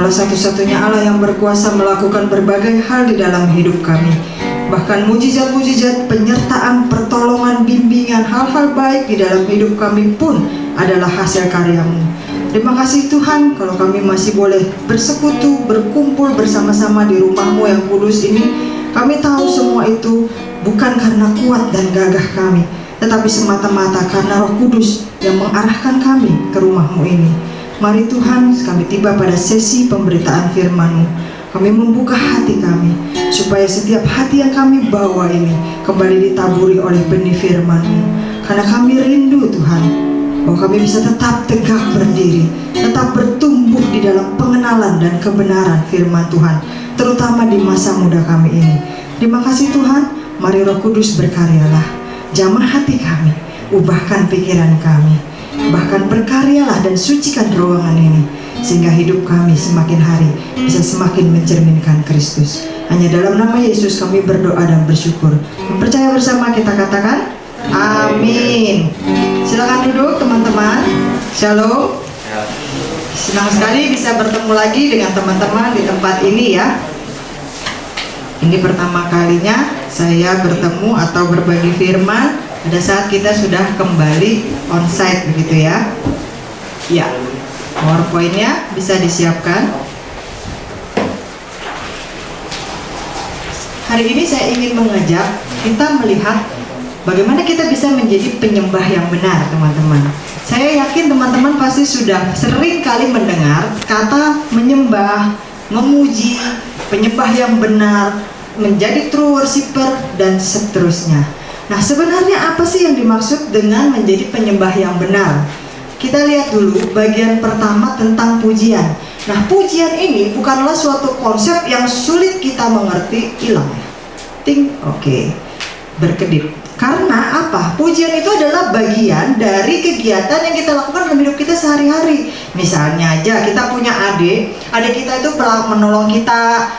Kaulah satu-satunya Allah yang berkuasa melakukan berbagai hal di dalam hidup kami. Bahkan mujizat-mujizat, penyertaan, pertolongan, bimbingan, hal-hal baik di dalam hidup kami pun adalah hasil karya-Mu. Terima kasih Tuhan kalau kami masih boleh bersekutu, berkumpul bersama-sama di rumah-Mu yang kudus ini. Kami tahu semua itu bukan karena kuat dan gagah kami, tetapi semata-mata karena Roh Kudus yang mengarahkan kami ke rumah-Mu ini. Mari Tuhan, kami tiba pada sesi pemberitaan firman-Mu. Kami membuka hati kami, supaya setiap hati yang kami bawa ini kembali ditaburi oleh benih firman-Mu. Karena kami rindu Tuhan, bahwa kami bisa tetap tegak berdiri, tetap bertumbuh di dalam pengenalan dan kebenaran firman Tuhan, terutama di masa muda kami ini. Terima kasih Tuhan, mari Roh Kudus berkaryalah, jamah hati kami, ubahkan pikiran kami, bahkan berkaryalah dan sucikan ruangan ini, sehingga hidup kami semakin hari bisa semakin mencerminkan Kristus. Hanya dalam nama Yesus kami berdoa dan bersyukur. Percaya bersama kita katakan, amin. Silakan duduk teman-teman. Shalom. Senang sekali bisa bertemu lagi dengan teman-teman di tempat ini ya. Ini pertama kalinya saya bertemu atau berbagi firman pada saat kita sudah kembali onsite begitu ya. Ya, PowerPoint-nya bisa disiapkan. Hari ini saya ingin mengajak kita melihat bagaimana kita bisa menjadi penyembah yang benar, teman-teman. Saya yakin teman-teman pasti sudah sering kali mendengar kata menyembah, memuji, penyembah yang benar, menjadi true worshiper, dan seterusnya. Nah, sebenarnya apa sih yang dimaksud dengan menjadi penyembah yang benar? Kita lihat dulu bagian pertama tentang pujian. Nah, pujian ini bukanlah suatu konsep yang sulit kita mengerti, hilang ya. Oke. Berkedip. Karena apa? Pujian itu adalah bagian dari kegiatan yang kita lakukan dalam hidup kita sehari-hari. Misalnya aja kita punya adik kita itu menolong kita,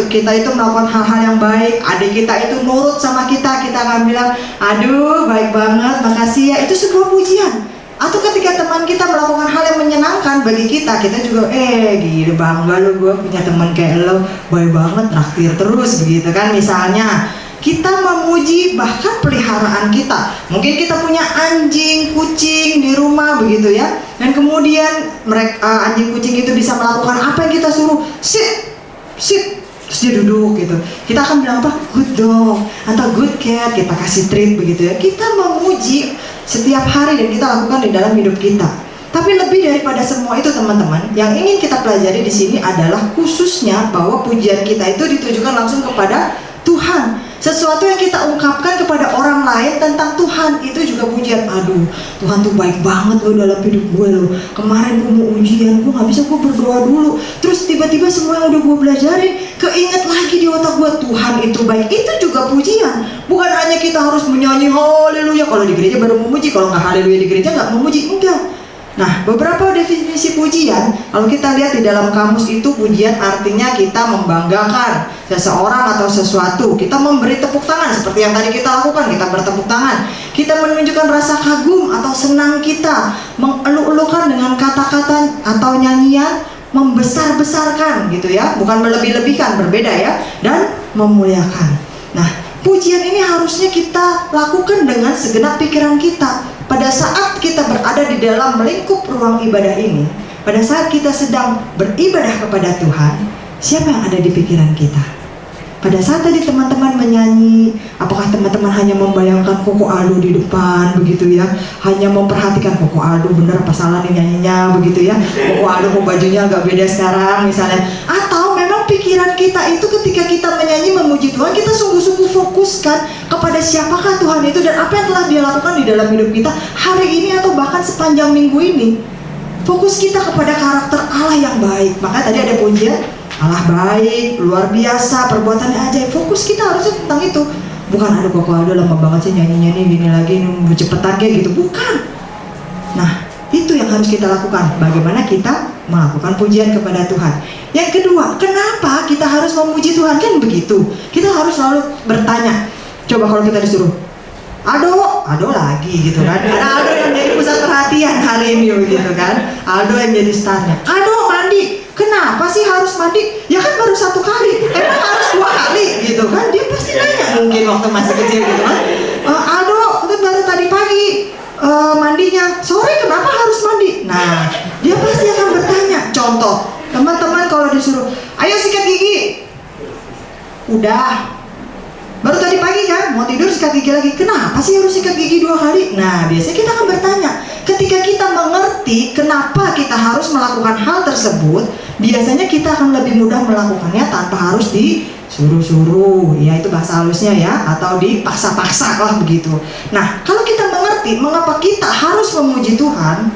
kita itu melakukan hal-hal yang baik, adik kita itu nurut sama kita akan bilang, aduh baik banget, makasih ya. Itu sebuah pujian. Atau ketika teman kita melakukan hal yang menyenangkan bagi kita juga gila bangga lu, gue punya teman kayak lo, baik banget, traktir terus begitu kan. Misalnya kita memuji bahkan peliharaan kita. Mungkin kita punya anjing, kucing di rumah begitu ya. Dan kemudian mereka anjing kucing itu bisa melakukan apa yang kita suruh. Sit. Terus dia duduk gitu. Kita akan bilang apa? Good dog atau good cat, kita kasih treat begitu ya. Kita memuji setiap hari dan kita lakukan di dalam hidup kita. Tapi lebih daripada semua itu teman-teman, yang ingin kita pelajari di sini adalah khususnya bahwa pujian kita itu ditujukan langsung kepada Tuhan. Sesuatu yang kita ungkapkan kepada orang lain tentang Tuhan itu juga pujian. Aduh, Tuhan tuh baik banget loh dalam hidup gue loh. Kemarin gue mau ujian, gue gak bisa, gue berdoa dulu. Terus tiba-tiba semua yang udah gue belajarin keinget lagi di otak gue, Tuhan itu baik. Itu juga pujian. Bukan hanya kita harus menyanyi haleluya kalau di gereja baru memuji, kalau nggak haleluya di gereja nggak memuji, enggak. Nah, beberapa definisi pujian, kalau kita lihat di dalam kamus itu, pujian artinya kita membanggakan seseorang atau sesuatu. Kita memberi tepuk tangan seperti yang tadi kita lakukan, kita bertepuk tangan. Kita menunjukkan rasa kagum atau senang kita, mengeluk-elukan dengan kata-kata atau nyanyian, membesar-besarkan gitu ya, bukan melebih-lebihkan, berbeda ya, dan memuliakan. Nah, pujian ini harusnya kita lakukan dengan segenap pikiran kita. Pada saat kita berada di dalam lingkup ruang ibadah ini, pada saat kita sedang beribadah kepada Tuhan, siapa yang ada di pikiran kita? Pada saat tadi teman-teman menyanyi, apakah teman-teman hanya membayangkan Koko Aldo di depan begitu ya? Hanya memperhatikan Koko Aldo bener apa salah nih nyanyinya begitu ya? Koko Aldo kok bajunya agak beda sekarang misalnya. Atau memang pikiran kita itu ketika kita menyanyi memuji Tuhan, kita sungguh-sungguh fokuskan kepada siapakah Tuhan itu dan apa yang telah Dia lakukan di dalam hidup kita hari ini atau bahkan sepanjang minggu ini. Fokus kita kepada karakter Allah yang baik. Maka tadi ada pujian, Allah baik, luar biasa, perbuatannya ajaib. Fokus kita harusnya tentang itu. Bukan aduh Koko Aldo lama banget sih nyanyinya nih gini lagi, nih cepetan kayak gitu. Bukan. Nah, itu yang harus kita lakukan. Bagaimana kita melakukan pujian kepada Tuhan. Yang kedua, kenapa kita harus memuji Tuhan? Kan begitu. Kita harus selalu bertanya. Coba kalau kita disuruh Aldo lagi gitu kan. Ada Aldo yang jadi pusat perhatian hari ini gitu kan. Aldo yang jadi starnya. Aldo mandi. Kenapa sih mandi? Ya kan baru 1 kali, emang harus 2 kali gitu kan? Dia pasti nanya mungkin waktu masih kecil gitu kan. Aldo, kan baru tadi pagi mandinya, sore kenapa harus mandi? Nah, dia pasti akan bertanya. Contoh, teman-teman kalau disuruh, ayo sikat gigi, udah, baru tadi pagi kan, mau tidur sikat gigi lagi, kenapa sih harus sikat gigi 2 kali? Nah, biasanya kita akan bertanya. Ketika kita mengerti kenapa kita harus melakukan hal tersebut, biasanya kita akan lebih mudah melakukannya tanpa harus disuruh-suruh, ya itu bahasa halusnya ya, atau dipaksa-paksa lah begitu. Nah, kalau kita mengerti mengapa kita harus memuji Tuhan,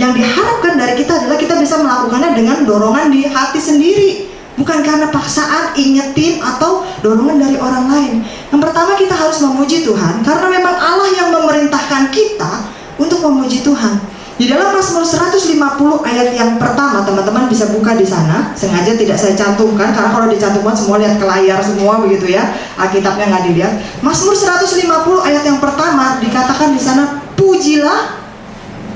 yang diharapkan dari kita adalah kita bisa melakukannya dengan dorongan di hati sendiri, bukan karena paksaan, ingetin, atau dorongan dari orang lain. Yang pertama, kita harus memuji Tuhan karena memang Allah yang memerintahkan kita untuk memuji Tuhan. Di dalam Mazmur 150 ayat yang pertama, teman-teman bisa buka di sana. Sengaja tidak saya cantumkan karena kalau dicantumkan semua lihat ke layar semua begitu ya. Alkitabnya nggak dilihat. Mazmur 150 ayat yang pertama dikatakan di sana, pujilah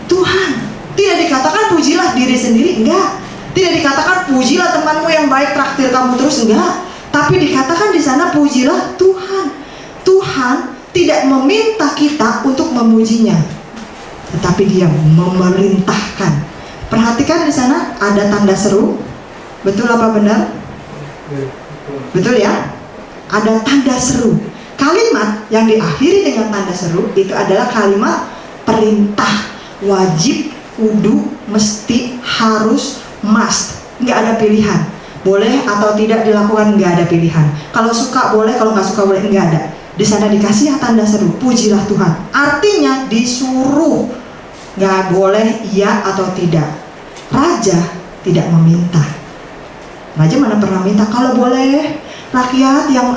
Tuhan. Tidak dikatakan pujilah diri sendiri, enggak. Tidak dikatakan pujilah temanmu yang baik traktir kamu terus, enggak. Tapi dikatakan di sana pujilah Tuhan. Tuhan tidak meminta kita untuk memujinya, tetapi Dia memerintahkan. Perhatikan di sana ada tanda seru. Betul apa benar? Betul ya? Ada tanda seru. Kalimat yang diakhiri dengan tanda seru itu adalah kalimat perintah. Wajib, kudu, mesti, harus, must. Nggak ada pilihan. Boleh atau tidak dilakukan, nggak ada pilihan. Kalau suka boleh, kalau nggak suka boleh, nggak ada. Di sana dikasih tanda seru, pujilah Tuhan. Artinya disuruh, nggak boleh iya atau tidak. Raja tidak meminta. Raja mana pernah minta? Kalau boleh, rakyat yang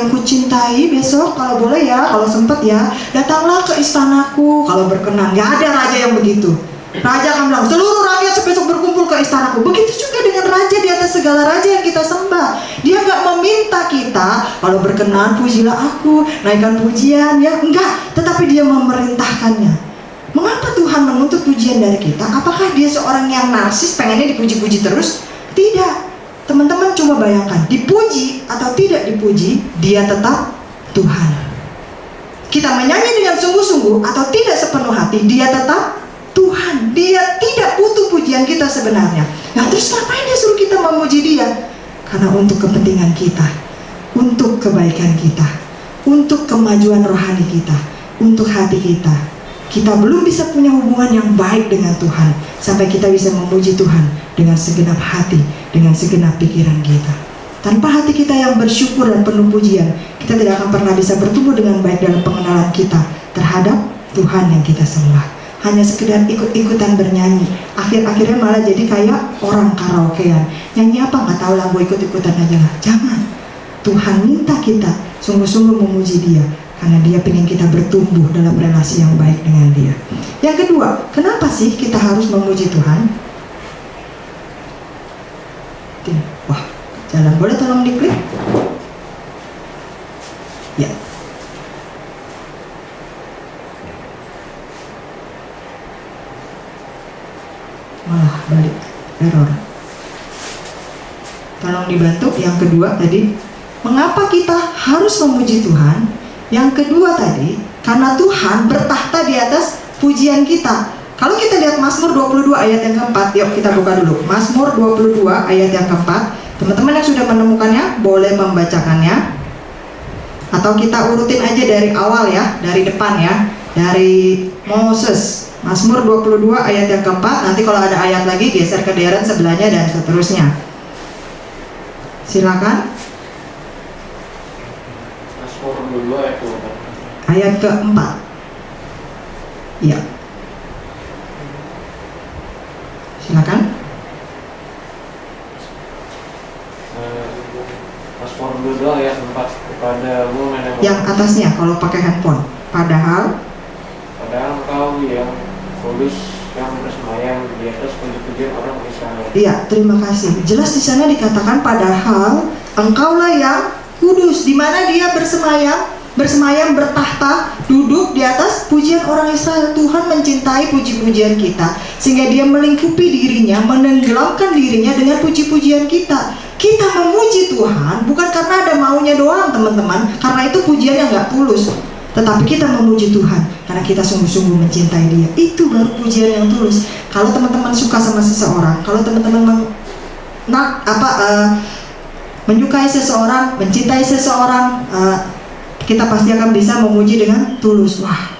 kucintai besok, kalau boleh ya, kalau sempat ya, datanglah ke istanaku kalau berkenan. Nggak ada raja yang begitu. Raja akan bilang, seluruh rakyat besok berkumpul ke istanaku. Begitu juga dengan raja di atas segala raja yang kita sembah. Dia nggak meminta kita, kalau berkenan pujilah aku, naikkan pujian ya, enggak. Tetapi Dia memerintahkannya. Mengapa Tuhan menuntut pujian dari kita? Apakah Dia seorang yang narsis, pengennya dipuji-puji terus? Tidak. Teman-teman coba bayangkan, dipuji atau tidak dipuji, Dia tetap Tuhan. Kita menyanyi dengan sungguh-sungguh atau tidak sepenuh hati, Dia tetap Tuhan. Dia tidak butuh pujian kita sebenarnya. Nah, terus ngapain Dia suruh kita memuji Dia? Karena untuk kepentingan kita, untuk kebaikan kita, untuk kemajuan rohani kita, untuk hati kita. Kita belum bisa punya hubungan yang baik dengan Tuhan sampai kita bisa memuji Tuhan dengan segenap hati, dengan segenap pikiran kita. Tanpa hati kita yang bersyukur dan penuh pujian, kita tidak akan pernah bisa bertumbuh dengan baik dalam pengenalan kita terhadap Tuhan yang kita sembah. Hanya sekedar ikut-ikutan bernyanyi, akhir-akhirnya malah jadi kayak orang karaokean. Nyanyi apa nggak tahu lah, gue ikut-ikutan aja lah. Jangan. Tuhan minta kita sungguh-sungguh memuji Dia, karena Dia pengen kita bertumbuh dalam relasi yang baik dengan Dia. Yang kedua, kenapa sih kita harus memuji Tuhan? Wah, jalan boleh tolong diklik? Ya. Malah balik error. Tolong dibantu. Yang kedua tadi, mengapa kita harus memuji Tuhan? Yang kedua tadi, karena Tuhan bertahta di atas pujian kita. Kalau kita lihat Mazmur 22 ayat yang keempat, yuk kita buka dulu. Mazmur 22 ayat yang keempat. Teman-teman yang sudah menemukannya boleh membacakannya, atau kita urutin aja dari awal ya, dari depan ya, dari Moses. Mazmur 22 ayat yang keempat. Nanti kalau ada ayat lagi geser ke deret sebelahnya dan seterusnya. Silakan. Mazmur 22 ayat keempat. Ayat keempat. Iya. Silakan. Mazmur 22 ayat 4. Kepadamu nenek Yang atasnya kalau pakai handphone. Padahal engkau yang kudus yang bersemayam di atas puji-pujian orang Israel. Iya, terima kasih. Jelas di sana dikatakan padahal engkaulah yang kudus. Di mana Dia bersemayam? Bersemayam, bertahta, duduk di atas pujian orang Israel. Tuhan mencintai puji-pujian kita, sehingga Dia melingkupi dirinya, menenggelamkan dirinya dengan puji-pujian kita. Kita memuji Tuhan bukan karena ada maunya doang teman-teman, karena itu pujian yang gak tulus. Tetapi kita memuji Tuhan karena kita sungguh-sungguh mencintai Dia. Itu baru pujian yang tulus. Kalau teman-teman suka sama seseorang, kalau teman-teman menyukai seseorang, mencintai seseorang, kita pasti akan bisa memuji dengan tulus. Wah,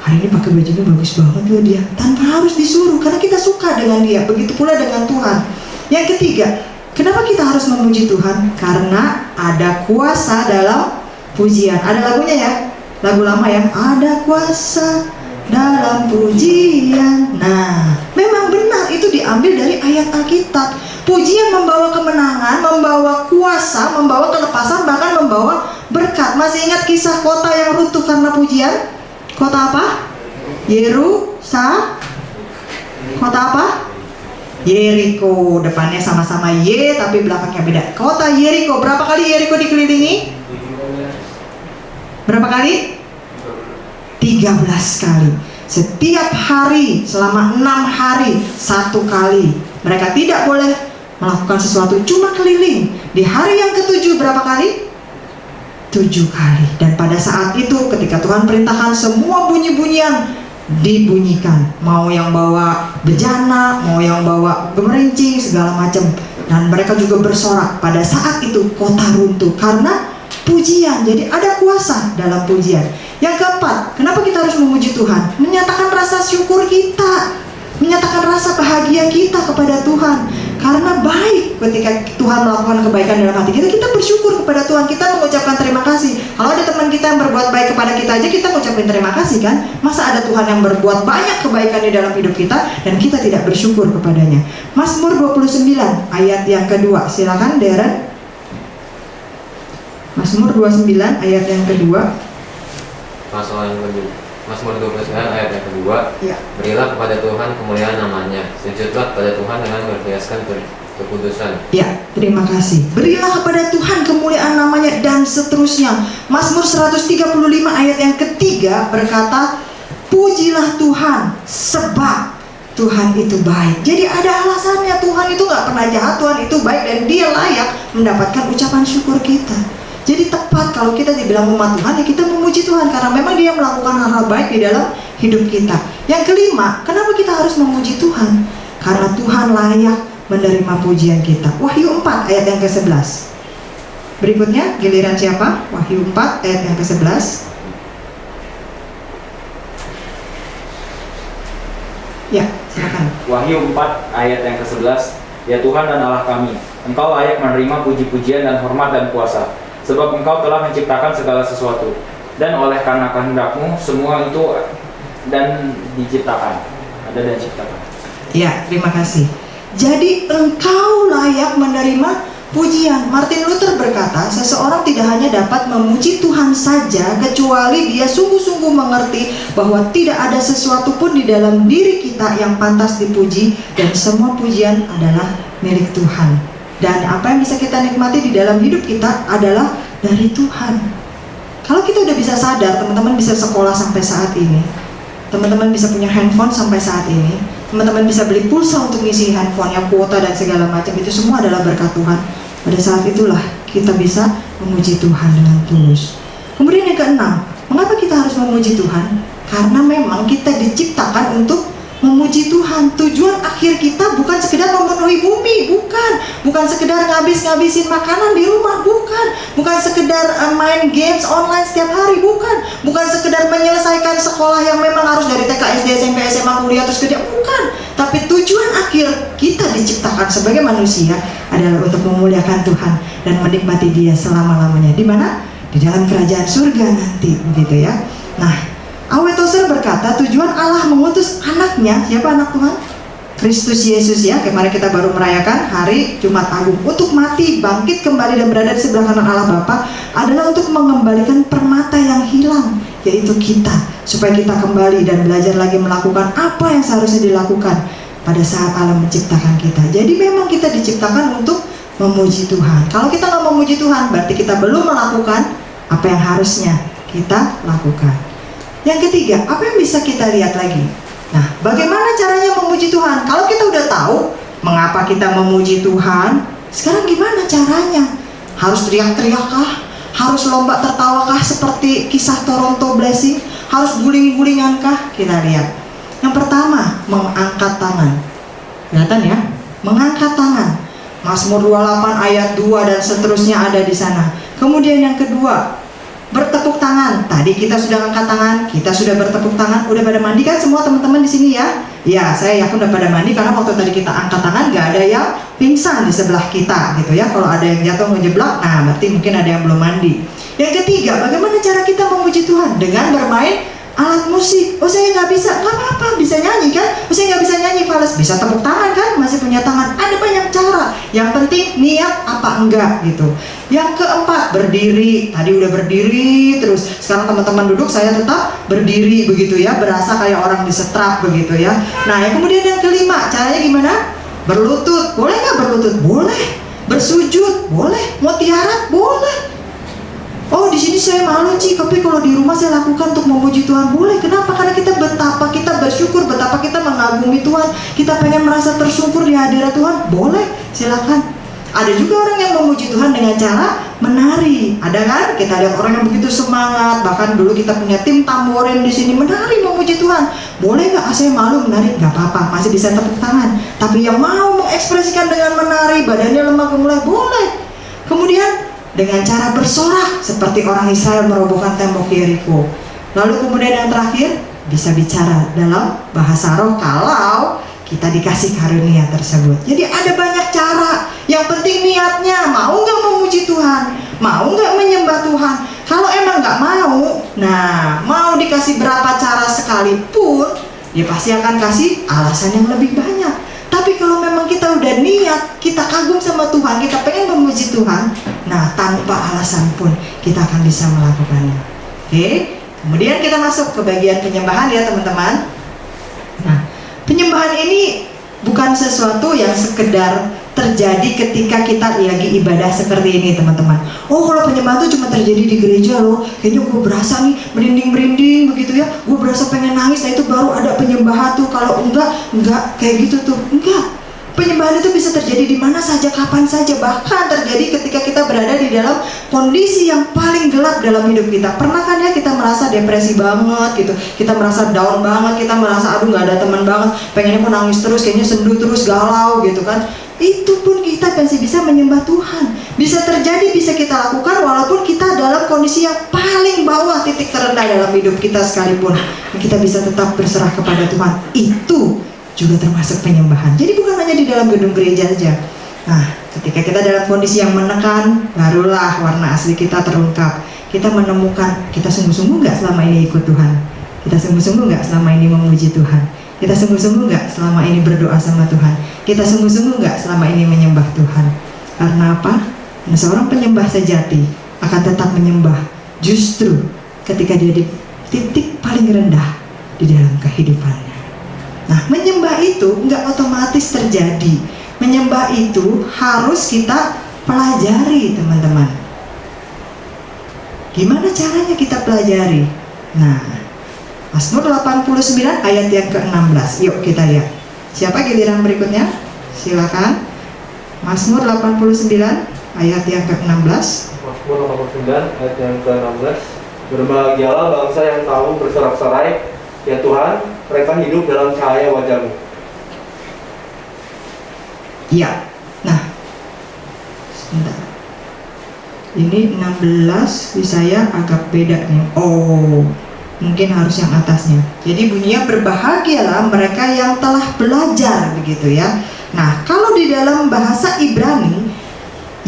hari ini pakai bajunya bagus banget loh dia, tanpa harus disuruh, karena kita suka dengan dia. Begitu pula dengan Tuhan. Yang ketiga, kenapa kita harus memuji Tuhan? Karena ada kuasa dalam pujian. Ada lagunya ya, lagu lama ya, ada kuasa dalam pujian. Nah, memang benar itu diambil dari ayat Alkitab. Pujian membawa kemenangan, membawa kuasa, membawa kelepasan, bahkan membawa berkat. Masih ingat kisah kota yang runtuh karena pujian? Kota apa? Kota apa? Yeriko. Depannya sama-sama Y tapi belakangnya beda. Kota Yeriko. Berapa kali Yeriko dikelilingi? Berapa kali? 13 kali. Setiap hari selama 6 hari 1 kali. Mereka tidak boleh melakukan sesuatu, cuma keliling. Di hari yang ke-7 berapa kali? 7 kali. Dan pada saat itu ketika Tuhan perintahkan semua bunyi-bunyian dibunyikan, mau yang bawa bejana, mau yang bawa gemerincing, segala macam. Dan mereka juga bersorak. Pada saat itu kota runtuh karena pujian. Jadi ada kuasa dalam pujian. Yang keempat, kenapa kita harus memuji Tuhan? Menyatakan rasa syukur kita, menyatakan rasa bahagia kita kepada Tuhan. Karena baik ketika Tuhan melakukan kebaikan dalam hati kita, kita bersyukur kepada Tuhan, kita mengucapkan terima kasih. Kalau ada teman kita yang berbuat baik kepada kita aja, kita mengucapkan terima kasih kan? Masa ada Tuhan yang berbuat banyak kebaikan di dalam hidup kita dan kita tidak bersyukur kepadanya? Mazmur 29 ayat yang kedua, silakan Darren. Mazmur 29 ayat yang kedua. Mazmur 29 ayat yang kedua. Ya. Berilah kepada Tuhan kemuliaan namanya, sujudlah kepada Tuhan dengan berhiaskan kekudusan. Ya, terima kasih. Berilah kepada Tuhan kemuliaan namanya, dan seterusnya. Mazmur 135 ayat yang ketiga berkata, pujilah Tuhan sebab Tuhan itu baik. Jadi ada alasannya, Tuhan itu gak pernah jahat, Tuhan itu baik dan Dia layak mendapatkan ucapan syukur kita. Jadi tepat kalau kita dibilang umat Tuhan, ya kita memuji Tuhan karena memang Dia melakukan hal-hal baik di dalam hidup kita. Yang kelima, kenapa kita harus memuji Tuhan? Karena Tuhan layak menerima pujian kita. Wahyu 4 ayat yang ke-11. Berikutnya giliran siapa? Wahyu 4 ayat yang ke-11. Ya, silakan. Wahyu 4 ayat yang ke-11. Ya Tuhan dan Allah kami, Engkau layak menerima puji-pujian dan hormat dan kuasa, sebab Engkau telah menciptakan segala sesuatu, dan oleh karena kehendak-Mu semua itu dan diciptakan, ada dan diciptakan. Ya, terima kasih. Jadi Engkau layak menerima pujian. Martin Luther berkata, seseorang tidak hanya dapat memuji Tuhan saja, kecuali dia sungguh-sungguh mengerti bahwa tidak ada sesuatu pun di dalam diri kita yang pantas dipuji, dan semua pujian adalah milik Tuhan. Dan apa yang bisa kita nikmati di dalam hidup kita adalah dari Tuhan. Kalau kita udah bisa sadar, teman-teman bisa sekolah sampai saat ini, teman-teman bisa punya handphone sampai saat ini, teman-teman bisa beli pulsa untuk ngisi handphone, yang kuota dan segala macam, itu semua adalah berkat Tuhan. Pada saat itulah kita bisa memuji Tuhan dengan tulus. Kemudian yang keenam, mengapa kita harus memuji Tuhan? Karena memang kita diciptakan untuk memuji Tuhan. Tujuan akhir kita bukan sekedar memenuhi bumi, bukan sekedar ngabisin makanan di rumah, bukan sekedar main games online setiap hari, bukan sekedar menyelesaikan sekolah yang memang harus dari TK, SD, SMP, SMA, kuliah terus kerja, bukan. Tapi tujuan akhir kita diciptakan sebagai manusia adalah untuk memuliakan Tuhan dan menikmati Dia selama-lamanya. Di mana? Di dalam kerajaan surga nanti, begitu ya. Nah, A.W. Tozer berkata, tujuan Allah mengutus anaknya, siapa anak Tuhan? Kristus Yesus ya, kemarin kita baru merayakan hari Jumat Agung, untuk mati, bangkit kembali dan berada di sebelah kanan Allah Bapa, adalah untuk mengembalikan permata yang hilang, yaitu kita, supaya kita kembali dan belajar lagi melakukan apa yang seharusnya dilakukan pada saat Allah menciptakan kita. Jadi memang kita diciptakan untuk memuji Tuhan. Kalau kita nggak memuji Tuhan, berarti kita belum melakukan apa yang harusnya kita lakukan. Yang ketiga, apa yang bisa kita lihat lagi? Nah, bagaimana caranya memuji Tuhan? Kalau kita udah tahu mengapa kita memuji Tuhan, Sekarang gimana caranya? Harus teriak-teriak kah? Harus lomba tertawakah seperti kisah Toronto Blessing? Harus guling-gulingan kah? Kita lihat. Yang pertama, mengangkat tangan. Kelihatan ya? Mengangkat tangan. Mazmur 28 ayat 2 dan seterusnya ada di sana. Kemudian yang kedua, bertepuk tangan. Tadi kita sudah angkat tangan, kita sudah bertepuk tangan. Udah pada mandi kan semua teman-teman di sini ya? Ya, saya yakin udah pada mandi karena waktu tadi kita angkat tangan gak ada yang pingsan di sebelah kita gitu ya. Kalau ada yang jatuh ngejeblak, nah berarti mungkin ada yang belum mandi. Yang ketiga, bagaimana cara kita memuji Tuhan? Dengan bermain alat musik. Oh saya nggak bisa, nggak apa-apa, bisa nyanyi kan? Oh saya nggak bisa nyanyi, Fales, bisa tepuk tangan kan? Masih punya tangan. Ada banyak cara. Yang penting niat apa enggak gitu. Yang keempat, berdiri. Tadi udah berdiri terus. Sekarang teman-teman duduk, saya tetap berdiri begitu ya. Berasa kayak orang disetrap begitu ya. Nah yang kemudian yang kelima, caranya gimana? Berlutut. Boleh nggak berlutut? Boleh. Bersujud? Boleh. Mau tiarap? Boleh. Oh di sini saya malu Ci, tapi kalau di rumah saya lakukan untuk memuji Tuhan. Boleh, kenapa? Karena kita betapa kita bersyukur, betapa kita mengagumi Tuhan. Kita pengen merasa tersungkur di hadirat Tuhan. Boleh, silakan. Ada juga orang yang memuji Tuhan dengan cara menari. Ada kan? Kita lihat orang yang begitu semangat. Bahkan dulu kita punya tim tamborin di sini menari memuji Tuhan. Boleh nggak? Saya malu menari, nggak apa-apa, masih bisa tepuk tangan. Tapi yang mau mengekspresikan dengan menari, badannya lemah gemulai, boleh. Kemudian dengan cara bersorak seperti orang Israel merobohkan tembok Yeriko. Lalu kemudian yang terakhir, bisa bicara dalam bahasa roh kalau kita dikasih karunia tersebut. Jadi ada banyak cara. Yang penting niatnya, mau nggak memuji Tuhan, mau nggak menyembah Tuhan. Kalau emang nggak mau, nah mau dikasih berapa cara sekalipun, dia pasti akan kasih alasan yang lebih banyak. Tapi kalau memang kita udah niat, kita kagum sama Tuhan, kita pengen memuji Tuhan, nah tanpa alasan pun kita akan bisa melakukannya. Oke, kemudian kita masuk ke bagian penyembahan ya teman-teman. Nah, penyembahan ini bukan sesuatu yang sekedar terjadi ketika kita lagi ibadah seperti ini teman-teman. Oh kalau penyembahan itu cuma terjadi di gereja loh. Kayaknya gue berasa nih merinding-merinding begitu ya. Gue berasa pengen nangis, nah itu baru ada penyembahan tuh. Kalau enggak kayak gitu tuh. Enggak. Penyembahan itu bisa terjadi di mana saja, kapan saja. Bahkan terjadi ketika kita berada di dalam kondisi yang paling gelap dalam hidup kita. Pernah kan ya kita merasa depresi banget gitu, kita merasa down banget, kita merasa aduh gak ada teman banget, pengennya mau nangis terus, kayaknya sendu terus, galau gitu kan. Itu pun kita masih bisa menyembah Tuhan. Bisa terjadi, bisa kita lakukan walaupun kita dalam kondisi yang paling bawah, titik terendah dalam hidup kita sekalipun. Kita bisa tetap berserah kepada Tuhan. Itu juga termasuk penyembahan. Jadi bukan hanya di dalam gedung gereja saja. Nah, ketika kita dalam kondisi yang menekan, barulah warna asli kita terungkap. Kita menemukan kita sungguh-sungguh nggak selama ini ikut Tuhan. Kita sungguh-sungguh nggak selama ini memuji Tuhan. Kita sungguh-sungguh nggak selama ini berdoa sama Tuhan. Kita sungguh-sungguh nggak selama ini menyembah Tuhan. Karena apa? Karena seorang penyembah sejati akan tetap menyembah justru ketika dia di titik paling rendah di dalam kehidupannya. Nah, menyembah itu nggak otomatis terjadi. Menyembah itu harus kita pelajari, teman-teman. Gimana caranya kita pelajari? Nah, Mazmur 89 ayat yang ke-16. Yuk kita lihat. Siapa giliran berikutnya? Silakan. Mazmur 89 ayat yang ke-16. Mazmur 89 ayat yang ke-16. Berbahagialah bangsa yang tahu bersorak-sorai, ya Tuhan, mereka hidup dalam cahaya wajah-Mu. Iya. Nah, sebentar. Ini 16 di saya agak beda nih. Oh, mungkin harus yang atasnya. Jadi bunyinya berbahagialah mereka yang telah belajar begitu ya. Nah, kalau di dalam bahasa Ibrani,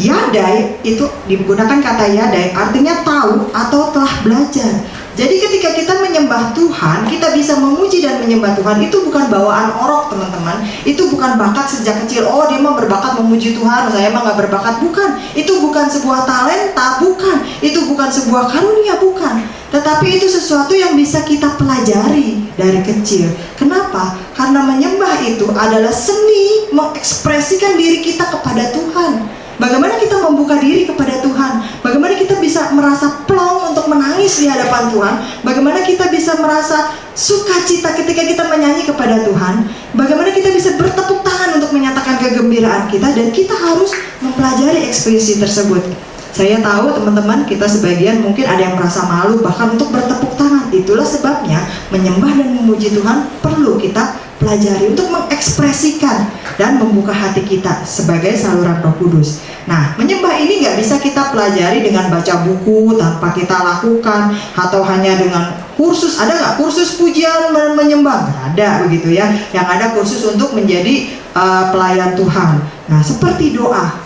yadai itu digunakan kata yadai, artinya tahu atau telah belajar. Jadi ketika kita menyembah Tuhan, kita bisa memuji dan menyembah Tuhan. Itu bukan bawaan orok teman-teman. Itu bukan bakat sejak kecil. Oh dia mah berbakat memuji Tuhan, saya mah gak berbakat. Bukan. Itu bukan sebuah talenta. Bukan. Itu bukan sebuah karunia. Bukan. Tetapi itu sesuatu yang bisa kita pelajari dari kecil. Kenapa? Karena menyembah itu adalah seni mengekspresikan diri kita kepada Tuhan. Bagaimana kita membuka diri kepada Tuhan? Bagaimana kita kita bisa merasa plong untuk menangis di hadapan Tuhan, bagaimana kita bisa merasa sukacita ketika kita menyanyi kepada Tuhan, bagaimana kita bisa bertepuk tangan untuk menyatakan kegembiraan kita, dan kita harus mempelajari ekspresi tersebut. Saya tahu teman-teman kita sebagian mungkin ada yang merasa malu bahkan untuk bertepuk tangan. Itulah sebabnya menyembah dan memuji Tuhan perlu kita pelajari untuk mengekspresikan dan membuka hati kita sebagai saluran Roh Kudus. Nah, menyembah ini nggak bisa kita pelajari dengan baca buku tanpa kita lakukan, atau hanya dengan kursus. Ada nggak kursus pujian menyembah? Nggak ada begitu ya. Yang ada kursus untuk menjadi pelayan Tuhan. Nah, seperti doa,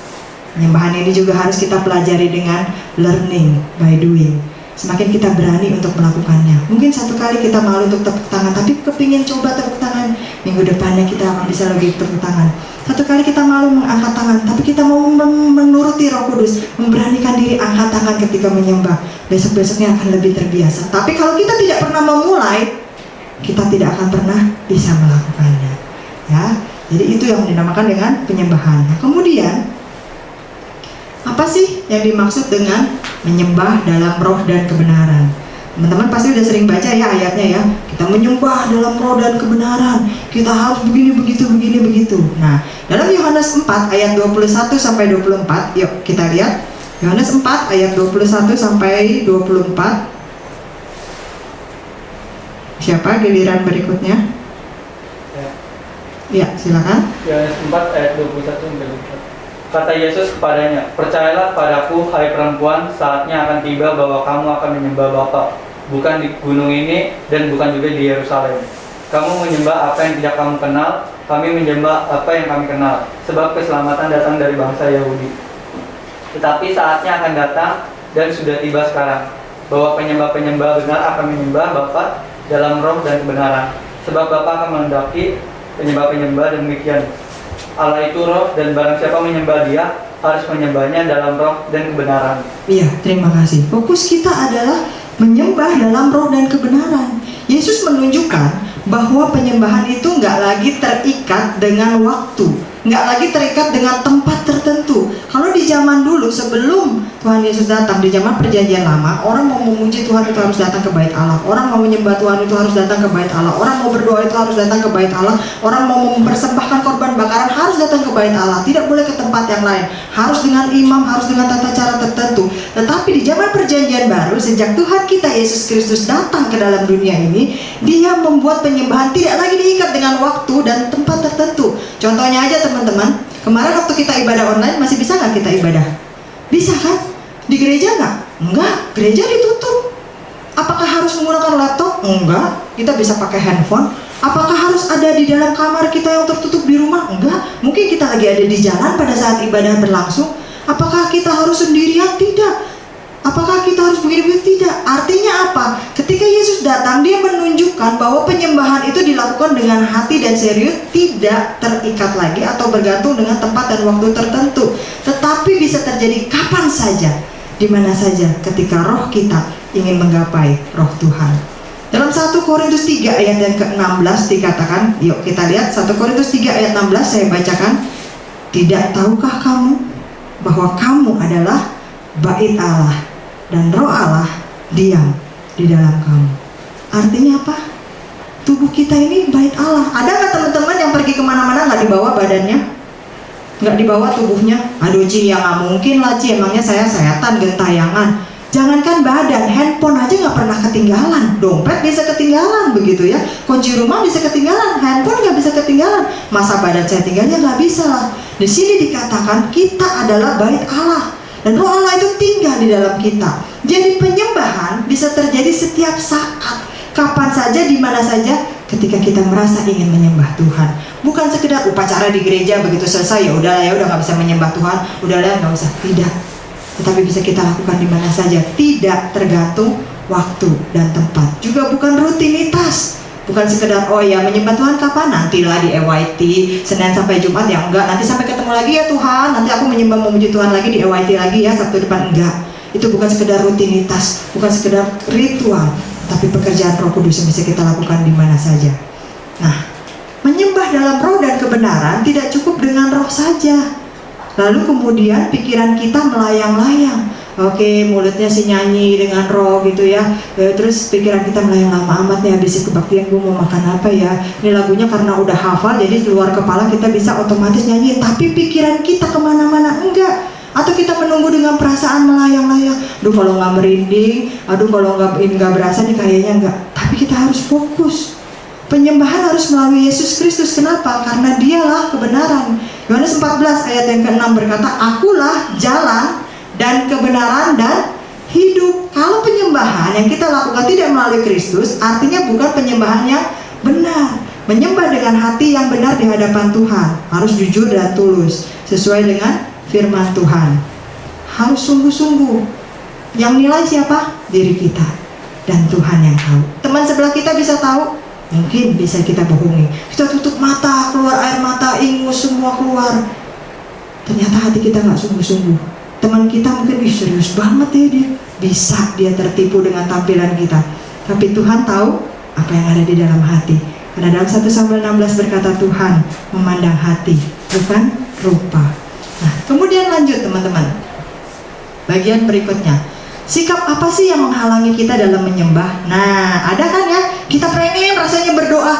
penyembahan ini juga harus kita pelajari dengan learning by doing. Semakin kita berani untuk melakukannya. Mungkin satu kali kita malu untuk tepuk tangan, tapi kepingin coba tepuk tangan, minggu depannya kita akan bisa lebih tepuk tangan. Satu kali kita malu mengangkat tangan, tapi kita mau menuruti Roh Kudus, memberanikan diri angkat tangan ketika menyembah. Besok-besoknya akan lebih terbiasa. Tapi kalau kita tidak pernah memulai, kita tidak akan pernah bisa melakukannya. Ya, jadi itu yang dinamakan dengan penyembahan. Nah, kemudian apa sih yang dimaksud dengan menyembah dalam roh dan kebenaran? Teman-teman pasti udah sering baca ya ayatnya ya. Kita menyembah dalam roh dan kebenaran. Kita harus begini begitu. Nah, dalam Yohanes 4 ayat 21 sampai 24, yuk kita lihat. Yohanes 4 ayat 21 sampai 24. Siapa giliran berikutnya? Ya, silakan. Yohanes 4 ayat 21 sampai 24. Kata Yesus kepadanya, "Percayalah padaku, hai perempuan, saatnya akan tiba bahwa kamu akan menyembah Bapa, bukan di gunung ini dan bukan juga di Yerusalem. Kamu menyembah apa yang tidak kamu kenal, kami menyembah apa yang kami kenal, sebab keselamatan datang dari bangsa Yahudi. Tetapi saatnya akan datang dan sudah tiba sekarang, bahwa penyembah-penyembah benar akan menyembah Bapa dalam roh dan kebenaran, sebab Bapa akan menghendaki penyembah-penyembah demikian. Allah itu roh, dan barang siapa menyembah Dia harus menyembahnya dalam roh dan kebenaran." Iya, terima kasih. Fokus kita adalah menyembah dalam roh dan kebenaran. Yesus menunjukkan bahwa penyembahan itu nggak lagi terikat dengan waktu, nggak lagi terikat dengan tempat tertentu. Kalau di zaman dulu sebelum Tuhan Yesus datang, di zaman perjanjian lama, orang mau memuji Tuhan itu harus datang ke bait Allah, orang mau menyembah Tuhan itu harus datang ke bait Allah, orang mau berdoa itu harus datang ke bait Allah, orang mau mempersembahkan korban bakaran harus datang ke bait Allah, tidak boleh ke tempat yang lain, harus dengan imam, harus dengan tata cara tertentu. Tetapi di zaman perjanjian baru, sejak Tuhan kita Yesus Kristus datang ke dalam dunia ini, Dia membuat penyembahan tidak lagi diikat dengan waktu dan tempat tertentu. Contohnya aja teman-teman, kemarin waktu kita ibadah online, masih bisa nggak kita ibadah? Bisa kan? Di gereja nggak? Enggak, gereja ditutup. Apakah harus menggunakan laptop? Enggak, kita bisa pakai handphone. Apakah harus ada di dalam kamar kita yang tertutup di rumah? Enggak, mungkin kita lagi ada di jalan pada saat ibadah berlangsung. Apakah kita harus sendirian? Tidak. Apakah kita harus begini-begini? Tidak. Artinya apa? Ketika Yesus datang, Dia menunjukkan bahwa penyembahan itu dilakukan dengan hati dan serius, tidak terikat lagi atau bergantung dengan tempat dan waktu tertentu, tetapi bisa terjadi kapan saja, di mana saja ketika roh kita ingin menggapai roh Tuhan. Dalam 1 Korintus 3 ayat yang ke-16 dikatakan, yuk kita lihat 1 Korintus 3 ayat 16, saya bacakan. "Tidak tahukah kamu bahwa kamu adalah bait Allah dan roh Allah diam di dalam kamu?" Artinya apa? Tubuh kita ini bait Allah. Ada nggak teman-teman yang pergi kemana-mana nggak dibawa badannya? Nggak dibawa tubuhnya? Aduh Ci, ya nggak mungkin lah Ci, emangnya saya setan gentayangan. Jangankan badan, handphone aja nggak pernah ketinggalan. Dompet bisa ketinggalan begitu ya, kunci rumah bisa ketinggalan, handphone nggak bisa ketinggalan. Masa badan saya tinggalnya? Nggak bisa lah. Di sini dikatakan kita adalah bait Allah dan roh Allah itu tinggal di dalam kita. Jadi penyembahan bisa terjadi setiap saat, kapan saja, di mana saja, ketika kita merasa ingin menyembah Tuhan. Bukan sekedar upacara di gereja begitu selesai, ya udah nggak bisa menyembah Tuhan, udahlah nggak usah. Tidak. Tetapi bisa kita lakukan di mana saja, tidak tergantung waktu dan tempat. Juga bukan rutinitas, bukan sekedar oh ya menyembah Tuhan kapan, nantilah di EYT Senin sampai Jumat, ya enggak, nanti sampai ketemu lagi ya Tuhan, nanti aku menyembah memuji Tuhan lagi di EYT lagi ya Sabtu depan. Enggak, itu bukan sekedar rutinitas, bukan sekedar ritual, tapi pekerjaan Roh Kudus yang bisa kita lakukan di mana saja. Nah, menyembah dalam roh dan kebenaran tidak cukup dengan roh saja. Lalu kemudian pikiran kita melayang-layang. Oke, mulutnya sih nyanyi dengan roh gitu ya. Terus pikiran kita melayang lama amat nih, habis kebaktian gue mau makan apa ya. Ini lagunya karena udah hafal jadi keluar kepala kita bisa otomatis nyanyi. Tapi pikiran kita kemana-mana enggak. Atau kita menunggu dengan perasaan melayang-layang. Aduh kalau nggak merinding, aduh kalau nggak berasa nih kayaknya enggak. Tapi kita harus fokus. Penyembahan harus melalui Yesus Kristus. Kenapa? Karena dialah kebenaran. Yohanes 14 ayat yang ke-6 berkata, akulah jalan dan kebenaran dan hidup. Kalau penyembahan yang kita lakukan tidak melalui Kristus, artinya bukan penyembahan yang benar. Menyembah dengan hati yang benar di hadapan Tuhan, harus jujur dan tulus, sesuai dengan firman Tuhan. Harus sungguh-sungguh. Yang nilai siapa? Diri kita dan Tuhan yang tahu. Teman sebelah kita bisa tahu, mungkin bisa kita bohongi. Kita tutup mata, keluar air mata, ingus semua keluar. Ternyata hati kita nggak sungguh-sungguh. Teman kita mungkin serius banget ya dia. Bisa dia tertipu dengan tampilan kita. Tapi Tuhan tahu apa yang ada di dalam hati. Karena dalam 1 Samuel 16 berkata Tuhan memandang hati, bukan rupa. Nah, kemudian lanjut teman-teman. Bagian berikutnya. Sikap apa sih yang menghalangi kita dalam menyembah? Nah, ada kan ya, kita pengen rasanya berdoa,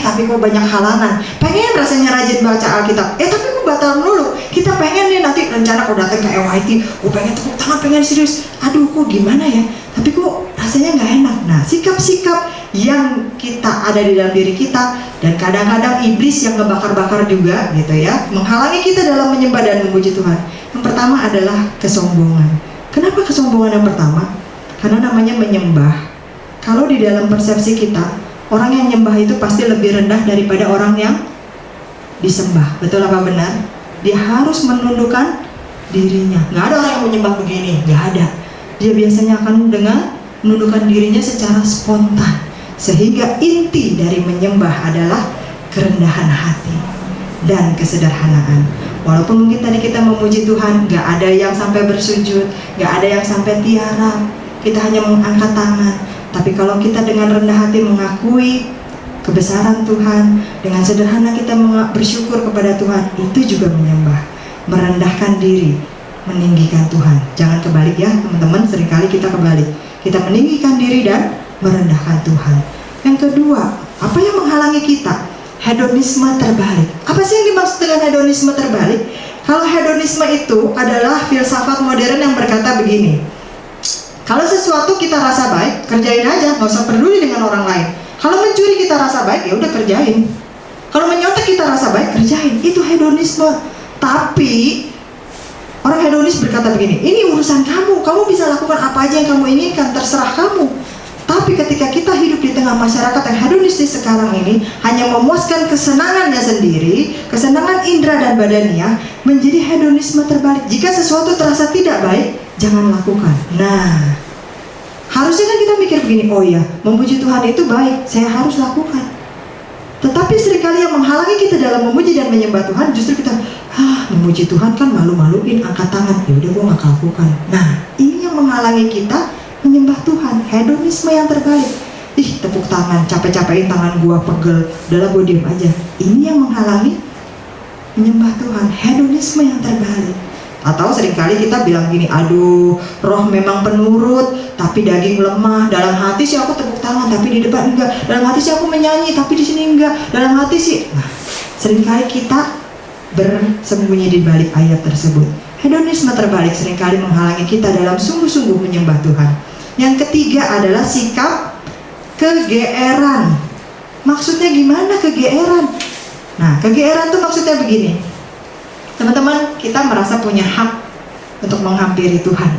tapi kok banyak halangan. Pengen rasanya rajin baca Alkitab, tapi kok batal melulu. Kita pengen nih nanti rencana kok datang ke EYT, pengen tepuk tangan, pengen serius. Aduh, kok gimana ya? Tapi kok rasanya nggak enak. Nah, sikap-sikap yang kita ada di dalam diri kita, dan kadang-kadang iblis yang ngebakar-bakar juga gitu ya, menghalangi kita dalam menyembah dan memuji Tuhan. Yang pertama adalah kesombongan. Kenapa kesombongan yang pertama? Karena namanya menyembah. Kalau di dalam persepsi kita, orang yang menyembah itu pasti lebih rendah daripada orang yang disembah. Betul apa benar? Dia harus menundukkan dirinya. Gak ada orang yang menyembah begini, gak ada. Dia biasanya akan dengan menundukkan dirinya secara spontan. Sehingga inti dari menyembah adalah kerendahan hati dan kesederhanaan. Walaupun mungkin tadi kita memuji Tuhan, gak ada yang sampai bersujud, gak ada yang sampai tiarap, kita hanya mengangkat tangan. Tapi kalau kita dengan rendah hati mengakui kebesaran Tuhan, dengan sederhana kita bersyukur kepada Tuhan, itu juga menyembah. Merendahkan diri, meninggikan Tuhan. Jangan kebalik ya teman-teman, seringkali kita kebalik. Kita meninggikan diri dan merendahkan Tuhan. Yang kedua, apa yang menghalangi kita? Hedonisme terbalik. Apa sih yang dimaksud dengan hedonisme terbalik? Kalau hedonisme itu adalah filsafat modern yang berkata begini, kalau sesuatu kita rasa baik, kerjain aja, nggak usah peduli dengan orang lain. Kalau mencuri kita rasa baik, ya udah kerjain. Kalau menyontek kita rasa baik, kerjain. Itu hedonisme. Tapi orang hedonis berkata begini, ini urusan kamu, kamu bisa lakukan apa aja yang kamu inginkan, terserah kamu. Tapi ketika kita hidup di tengah masyarakat yang hedonistis sekarang ini, hanya memuaskan kesenangannya sendiri, kesenangan indera dan badannya, menjadi hedonisme terbalik. Jika sesuatu terasa tidak baik, jangan lakukan. Nah, harusnya kan kita mikir begini, oh iya, memuji Tuhan itu baik, saya harus lakukan. Tetapi seringkali yang menghalangi kita dalam memuji dan menyembah Tuhan, justru kita, memuji Tuhan kan malu-maluin, angkat tangan, ya udah gue nggak lakukan. Nah, ini yang menghalangi kita menyembah Tuhan, hedonisme yang terbalik. Tepuk tangan, capek-capekin tangan gua pegel, udahlah gua diam aja. Ini yang menghalangi menyembah Tuhan, hedonisme yang terbalik. Atau seringkali kita bilang gini, aduh, roh memang penurut, tapi daging lemah. Dalam hati sih aku tepuk tangan, tapi di depan enggak. Dalam hati sih aku menyanyi, tapi di sini enggak. Dalam hati sih. Nah, seringkali kita bersembunyi di balik ayat tersebut. Hedonisme terbalik seringkali menghalangi kita dalam sungguh-sungguh menyembah Tuhan. Yang ketiga adalah sikap kegeeran. Maksudnya gimana kegeeran? Nah, kegeeran itu maksudnya begini. Teman-teman, kita merasa punya hak untuk menghampiri Tuhan.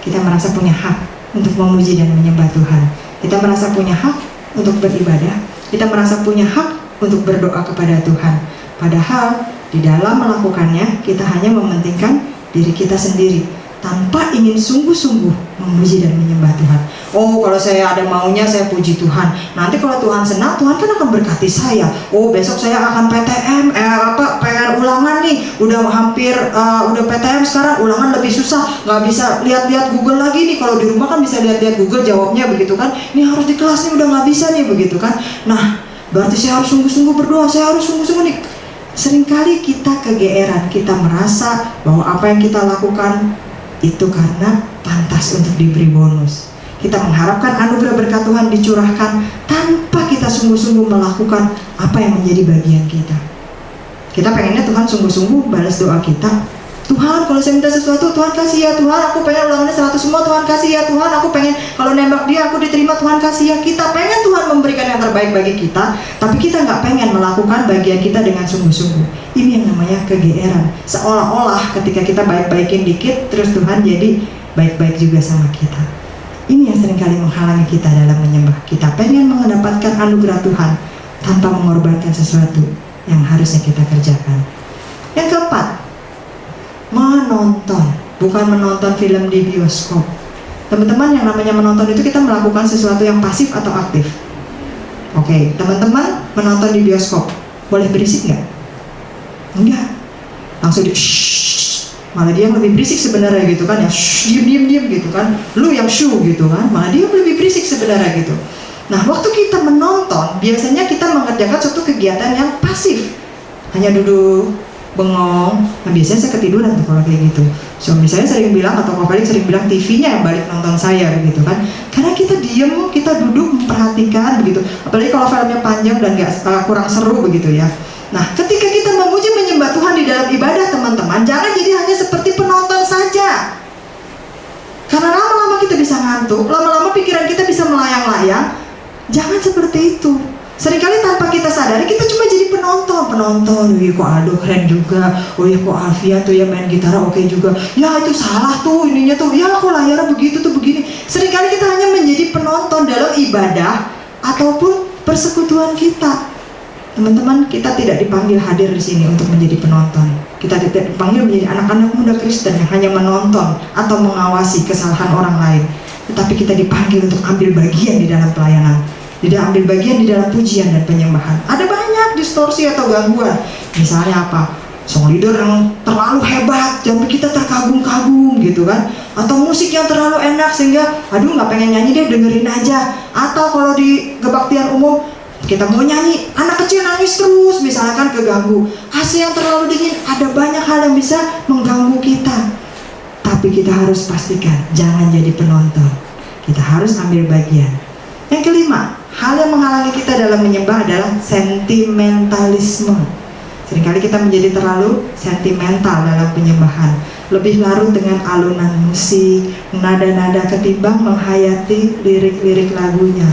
Kita merasa punya hak untuk memuji dan menyembah Tuhan. Kita merasa punya hak untuk beribadah. Kita merasa punya hak untuk berdoa kepada Tuhan. Padahal di dalam melakukannya, kita hanya mementingkan diri kita sendiri, tanpa ingin sungguh-sungguh memuji dan menyembah Tuhan. Oh, kalau saya ada maunya, saya puji Tuhan. Nanti kalau Tuhan senang, Tuhan kan akan berkati saya. Oh, besok saya akan PTM, PR ulangan nih. Udah hampir, udah PTM sekarang, ulangan lebih susah. Nggak bisa lihat-lihat Google lagi nih. Kalau di rumah kan bisa lihat-lihat Google jawabnya begitu kan. Ini harus di kelas nih, udah nggak bisa nih begitu kan. Nah, berarti saya harus sungguh-sungguh berdoa. Saya harus sungguh-sungguh nih. Seringkali kita kegeeran, kita merasa bahwa apa yang kita lakukan itu karena pantas untuk diberi bonus. Kita mengharapkan anugerah berkat Tuhan dicurahkan tanpa kita sungguh-sungguh melakukan apa yang menjadi bagian kita. Kita pengennya Tuhan sungguh-sungguh balas doa kita. Tuhan, kalau saya minta sesuatu, Tuhan kasih ya Tuhan. Aku pengen ulangannya 100 semua, Tuhan kasih ya Tuhan. Aku pengen kalau nembak dia, aku diterima, Tuhan kasih ya. Kita pengen Tuhan memberikan yang terbaik bagi kita, tapi kita nggak pengen melakukan bagian kita dengan sungguh-sungguh. Ini yang namanya kegeeran. Seolah-olah ketika kita baik-baikin dikit, terus Tuhan jadi baik-baik juga sama kita. Ini yang seringkali menghalangi kita dalam menyembah. Kita pengen mendapatkan anugerah Tuhan tanpa mengorbankan sesuatu yang harusnya kita kerjakan. Yang keempat, menonton, bukan menonton film di bioskop. Teman-teman, yang namanya menonton itu kita melakukan sesuatu yang pasif atau aktif. Oke, teman-teman menonton di bioskop, boleh berisik nggak? Enggak, langsung malah dia yang lebih berisik sebenarnya gitu kan, yang diem gitu kan, lu yang gitu kan, malah dia lebih berisik sebenarnya gitu. Nah, waktu kita menonton, biasanya kita mengerjakan suatu kegiatan yang pasif, hanya duduk bengong. Nah, biasanya saya ketiduran tuh kalau kayak gitu. Suami saya sering bilang, atau Kak Fadil sering bilang, TV-nya yang balik nonton saya begitu kan. Karena kita diem, kita duduk memperhatikan begitu. Apalagi kalau filmnya panjang dan kurang seru begitu ya. Nah, ketika kita memuji menyembah Tuhan di dalam ibadah, teman-teman, jangan jadi hanya seperti penonton saja. Karena lama-lama kita bisa ngantuk, lama-lama pikiran kita bisa melayang-layang. Jangan seperti itu. Seringkali tanpa kita sadari kita cuma jadi penonton. Wih, kok Aldo keren juga. Oh ya, kok Alfian tuh ya main gitar oke juga. Ya itu salah tuh ininya tuh. Ya kok layarnya begitu tuh begini. Seringkali kita hanya menjadi penonton dalam ibadah ataupun persekutuan kita. Teman-teman, kita tidak dipanggil hadir di sini untuk menjadi penonton. Kita tidak dipanggil menjadi anak-anak muda Kristen yang hanya menonton atau mengawasi kesalahan orang lain. Tetapi kita dipanggil untuk ambil bagian di dalam pelayanan. Tidak ambil bagian di dalam pujian dan penyembahan. Ada banyak distorsi atau gangguan. Misalnya apa? Song leader yang terlalu hebat, sampai kita terkagum-kagum gitu kan. Atau musik yang terlalu enak sehingga aduh nggak pengen nyanyi deh, dengerin aja. Atau kalau di kebaktian umum kita mau nyanyi, anak kecil nangis terus misalkan, keganggu. AC yang terlalu dingin, ada banyak hal yang bisa mengganggu kita. Tapi kita harus pastikan jangan jadi penonton. Kita harus ambil bagian. Yang kelima, hal yang menghalangi kita dalam menyembah adalah sentimentalisme. Seringkali kita menjadi terlalu sentimental dalam penyembahan, lebih larut dengan alunan musik, nada-nada ketimbang menghayati lirik-lirik lagunya.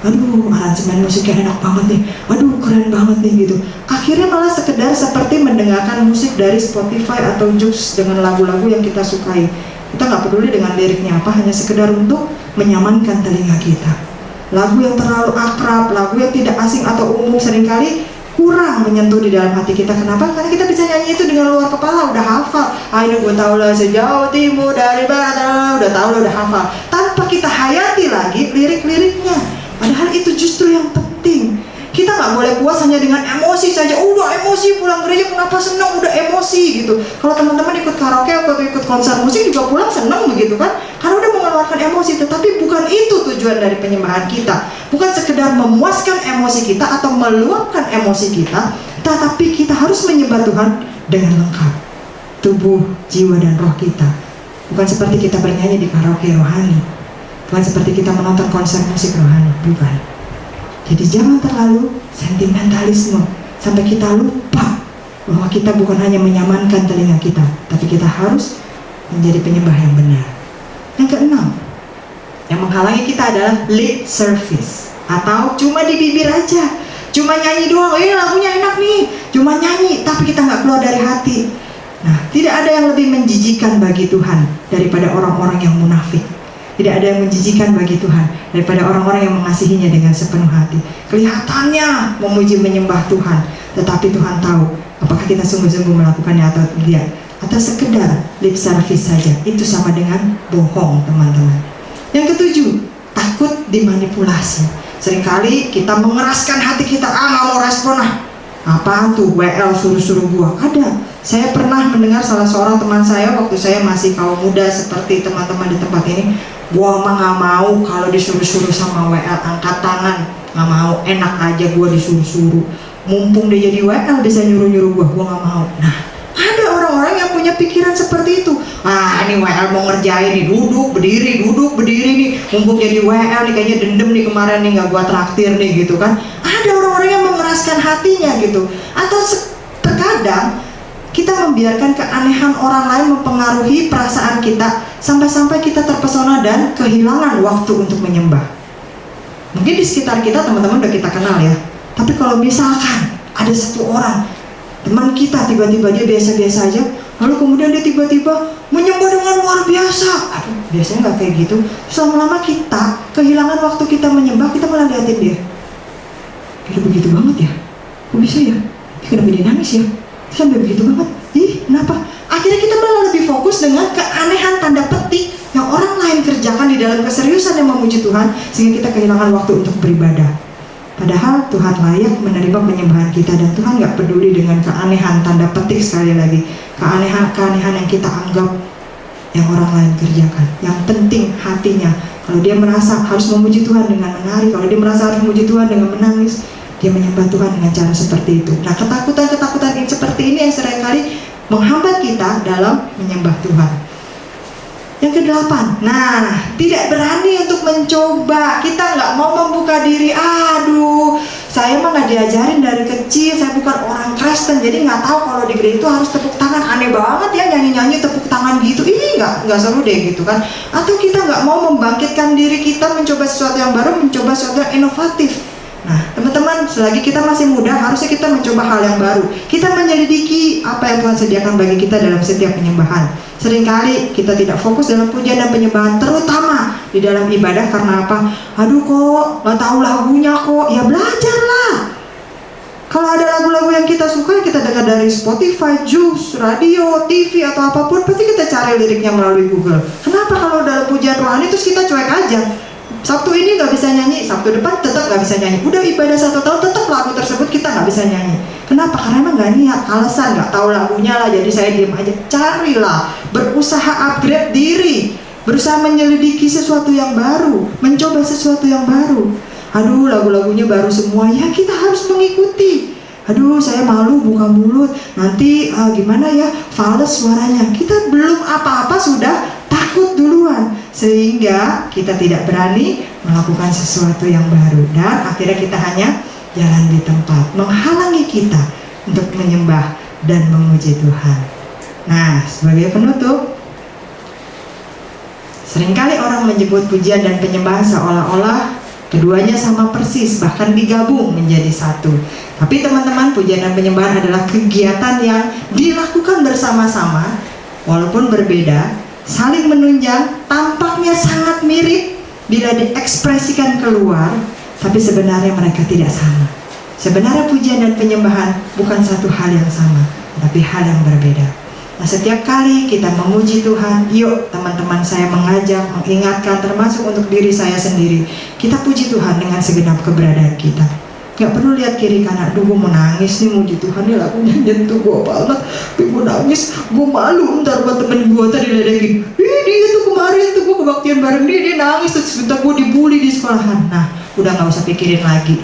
Aduh, aransemen musiknya enak banget nih, aduh keren banget nih gitu. Akhirnya malah sekedar seperti mendengarkan musik dari Spotify atau Joox dengan lagu-lagu yang kita sukai. Kita nggak peduli dengan liriknya apa, hanya sekedar untuk menyamankan telinga kita. Lagu yang terlalu akrab, lagu yang tidak asing atau umum seringkali kurang menyentuh di dalam hati kita. Kenapa? Karena kita bisa nyanyi itu dengan luar kepala, udah hafal. Ini gue tau lah sejauh timur dari barat, udah tau lah, udah hafal. Tanpa kita hayati lagi lirik-liriknya. Padahal itu justru yang penting. Kita nggak boleh puas hanya dengan emosi saja. Udah emosi pulang gereja, kenapa senang? Udah emosi gitu. Kalau teman-teman ikut karaoke atau ikut konser musik juga pulang senang begitu kan? Karena udah mengeluarkan emosi. Tetapi bukan itu tujuan dari penyembahan kita. Bukan sekedar memuaskan emosi kita atau meluapkan emosi kita, tetapi kita harus menyembah Tuhan dengan lengkap, tubuh, jiwa, dan roh kita. Bukan seperti kita bernyanyi di karaoke rohani, bukan seperti kita menonton konser musik rohani, bukan. Jadi jangan terlalu sentimentalisme sampai kita lupa bahwa kita bukan hanya menyamankan telinga kita, tapi kita harus menjadi penyembah yang benar. Yang keenam, yang menghalangi kita adalah lip service, atau cuma di bibir aja, cuma nyanyi doang. Lagunya enak nih, cuma nyanyi, tapi kita nggak keluar dari hati. Nah, tidak ada yang lebih menjijikan bagi Tuhan daripada orang-orang yang munafik. Tidak ada yang menjijikan bagi Tuhan daripada orang-orang yang mengasihinya dengan sepenuh hati. Kelihatannya memuji menyembah Tuhan, tetapi Tuhan tahu apakah kita sungguh-sungguh melakukannya atau tidak. Atau sekedar lip service saja, itu sama dengan bohong, teman-teman. Yang ketujuh, takut dimanipulasi. Seringkali kita mengeraskan hati kita, nggak mau respon lah. Apaan tuh WL suruh-suruh gua? Ada. Saya pernah mendengar salah seorang teman saya waktu saya masih kaum muda seperti teman-teman di tempat ini. Gua mah nggak mau kalau disuruh-suruh sama WL, angkat tangan, nggak mau. Enak aja gua disuruh-suruh. Mumpung dia jadi WL bisa nyuruh-nyuruh gua nggak mau. Nah, ada orang-orang yang punya pikiran seperti itu. Ini WL mau ngerjain nih, duduk berdiri nih, mumpung jadi WL nih kayaknya dendam nih kemarin nih nggak gua traktir nih gitu kan. Ada orang-orang yang mengeraskan hatinya gitu. Atau terkadang kita membiarkan keanehan orang lain mempengaruhi perasaan kita sampai-sampai kita terpesona dan kehilangan waktu untuk menyembah. Mungkin di sekitar kita teman-teman udah kita kenal ya. Tapi kalau misalkan ada satu orang teman kita tiba-tiba dia biasa-biasa aja, lalu kemudian dia tiba-tiba menyembah dengan luar biasa. Biasanya nggak kayak gitu. Lama-lama kita kehilangan waktu kita menyembah, kita malah liatin dia. Dia begitu banget ya. Kok bisa ya? Dia kenapa dia nangis ya? Sampai begitu banget. Kenapa? Akhirnya kita malah lebih fokus dengan keanehan tanda petik yang orang lain kerjakan di dalam keseriusan yang memuji Tuhan, sehingga kita kehilangan waktu untuk beribadah. Padahal Tuhan layak menerima penyembahan kita, dan Tuhan gak peduli dengan keanehan tanda petik, sekali lagi keanehan yang kita anggap yang orang lain kerjakan. Yang penting hatinya. Kalau dia merasa harus memuji Tuhan dengan menari, kalau dia merasa harus memuji Tuhan dengan menangis, dia menyembah Tuhan dengan cara seperti itu. Nah, ketakutan-ketakutan yang seperti ini yang seringkali menghambat kita dalam menyembah Tuhan. Yang ke-8, tidak berani untuk mencoba. Kita nggak mau membuka diri. Saya mah nggak diajarin dari kecil, saya bukan orang Kristen, jadi nggak tahu kalau di gereja itu harus tepuk tangan. Aneh banget ya nyanyi-nyanyi tepuk tangan gitu. Nggak seru deh gitu kan. Atau kita nggak mau membangkitkan diri kita, mencoba sesuatu yang baru, mencoba sesuatu yang inovatif. Nah, teman-teman, selagi kita masih muda, harusnya kita mencoba hal yang baru. Kita menyelidiki apa yang Tuhan sediakan bagi kita dalam setiap penyembahan. Seringkali kita tidak fokus dalam pujian dan penyembahan, terutama di dalam ibadah. Karena apa? Kok nggak tahu lagunya kok. Ya belajarlah. Kalau ada lagu-lagu yang kita suka, kita dengar dari Spotify, Joox, radio, TV, atau apapun, pasti kita cari liriknya melalui Google. Kenapa kalau dalam pujian rohani terus kita cuek aja? Sabtu ini nggak bisa nyanyi, Sabtu depan tetap nggak bisa nyanyi. Udah ibadah 1 tahun tetap lagu tersebut kita nggak bisa nyanyi. Kenapa? Karena emang nggak niat, alasan nggak tahu lagunya lah. Jadi saya diam aja. Carilah, berusaha upgrade diri, berusaha menyelidiki sesuatu yang baru, mencoba sesuatu yang baru. Lagu-lagunya baru semua, ya kita harus mengikuti. Saya malu buka mulut, nanti gimana ya, fals suaranya. Kita belum apa-apa sudah takut duluan, sehingga kita tidak berani melakukan sesuatu yang baru, dan akhirnya kita hanya jalan di tempat, menghalangi kita untuk menyembah dan memuji Tuhan. Nah, sebagai penutup, seringkali orang menyebut pujian dan penyembahan seolah-olah keduanya sama persis, bahkan digabung menjadi satu. Tapi teman-teman, pujian dan penyembahan adalah kegiatan yang dilakukan bersama-sama, walaupun berbeda, saling menunjang, tampaknya sangat mirip bila diekspresikan keluar, tapi sebenarnya mereka tidak sama. Sebenarnya pujian dan penyembahan bukan satu hal yang sama, tapi hal yang berbeda. Nah, setiap kali kita memuji Tuhan, yuk teman-teman, saya mengajak, mengingatkan, termasuk untuk diri saya sendiri, kita puji Tuhan dengan segenap keberadaan kita. Gak perlu lihat kiri kanan, gue mau nangis nih muji Tuhan, nih lagunya nyentuh gue banget, gue nangis, gue malu ntar buat temen gue tadi ledekin, dia tuh kemarin tuh gue kebaktian bareng dia nangis, terus bentar gue dibully di sekolahan. Nah, udah gak usah pikirin lagi.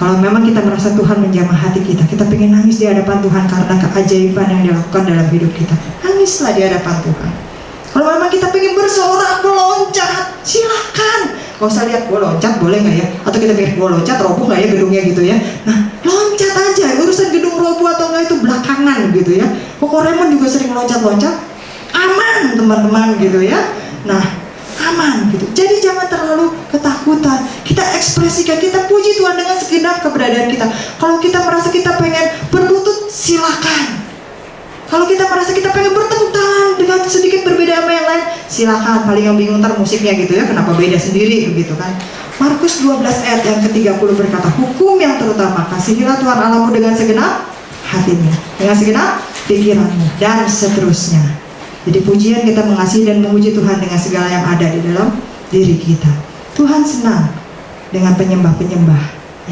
Kalau memang kita merasa Tuhan menjamah hati kita, kita pengen nangis di hadapan Tuhan karena keajaiban yang dilakukan dalam hidup kita, nangislah di hadapan Tuhan. Kalau memang kita pengen bersorak, meloncat, silakan. Gak usah lihat gue loncat boleh gak ya, atau kita pikir gue loncat roboh gak ya gedungnya gitu ya. Nah, loncat aja, urusan gedung roboh atau enggak itu belakangan gitu ya. Kok Raymond juga sering loncat-loncat, aman teman-teman gitu ya. Nah, aman gitu. Jadi jangan terlalu ketakutan. Kita ekspresikan, kita puji Tuhan dengan segenap keberadaan kita. Kalau kita merasa kita pengen berlutut, silakan. Kalau kita merasa kita pengen bertepuk tangan dengan sedikit berbeda sama yang lain, silakan. Paling yang bingung ntar musiknya gitu ya, kenapa beda sendiri begitu kan. Markus 12 ayat yang ke-30 berkata, hukum yang terutama, kasihilah Tuhan Allahmu dengan segenap hatimu, dengan segenap pikiranmu, dan seterusnya. Jadi pujian kita mengasihi dan memuji Tuhan dengan segala yang ada di dalam diri kita. Tuhan senang dengan penyembah-penyembah